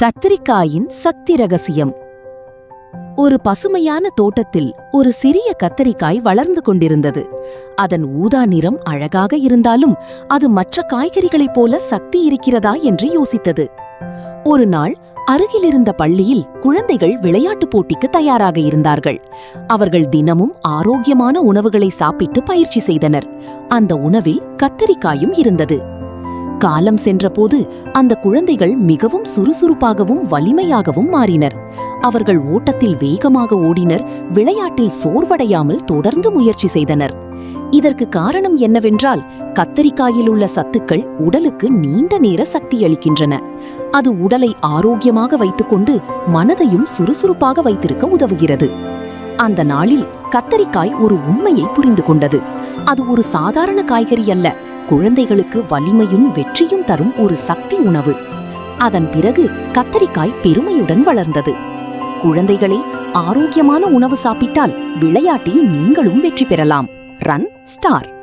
கத்தரிக்காயின் சக்தி ரகசியம். ஒரு பசுமையான தோட்டத்தில் ஒரு சிறிய கத்தரிக்காய் வளர்ந்து கொண்டிருந்தது. அதன் ஊதா நிறம் அழகாக இருந்தாலும் அது மற்ற காய்கறிகளைப் போல சக்தி இருக்கிறதா என்று யோசித்தது. ஒரு நாள் அருகிலிருந்த பள்ளியில் குழந்தைகள் விளையாட்டுப் போட்டிக்கு தயாராக இருந்தார்கள். அவர்கள் தினமும் ஆரோக்கியமான உணவுகளை சாப்பிட்டு பயிற்சி செய்தனர். அந்த உணவில் கத்தரிக்காயும் இருந்தது. காலம் சென்றபோது அந்த குழந்தைகள் மிகவும் சுறுசுறுப்பாகவும் வலிமையாகவும் மாறினர். அவர்கள் ஓட்டத்தில் வேகமாக ஓடினர், விளையாட்டில் சோர்வடையாமல் தொடர்ந்து முயற்சி செய்தனர். இதற்கு காரணம் என்னவென்றால், கத்தரிக்காயில் உள்ள சத்துக்கள் உடலுக்கு நீண்ட நேர சக்தி அளிக்கின்றன. அது உடலை ஆரோக்கியமாக வைத்துக்கொண்டு மனதையும் சுறுசுறுப்பாக வைத்திருக்க உதவுகிறது. அந்த நாளில் கத்தரிக்காய் ஒரு உண்மையை புரிந்து கொண்டது. அது ஒரு சாதாரண காய்கறி அல்ல, குழந்தைகளுக்கு வலிமையும் வெற்றியும் தரும் ஒரு சக்தி உணவு. அதன் பிறகு கத்தரிக்காய் பெருமையுடன் வளர்ந்தது. குழந்தைகளே, ஆரோக்கியமான உணவு சாப்பிட்டால் விளையாட்டில் நீங்களும் வெற்றி பெறலாம். Run star.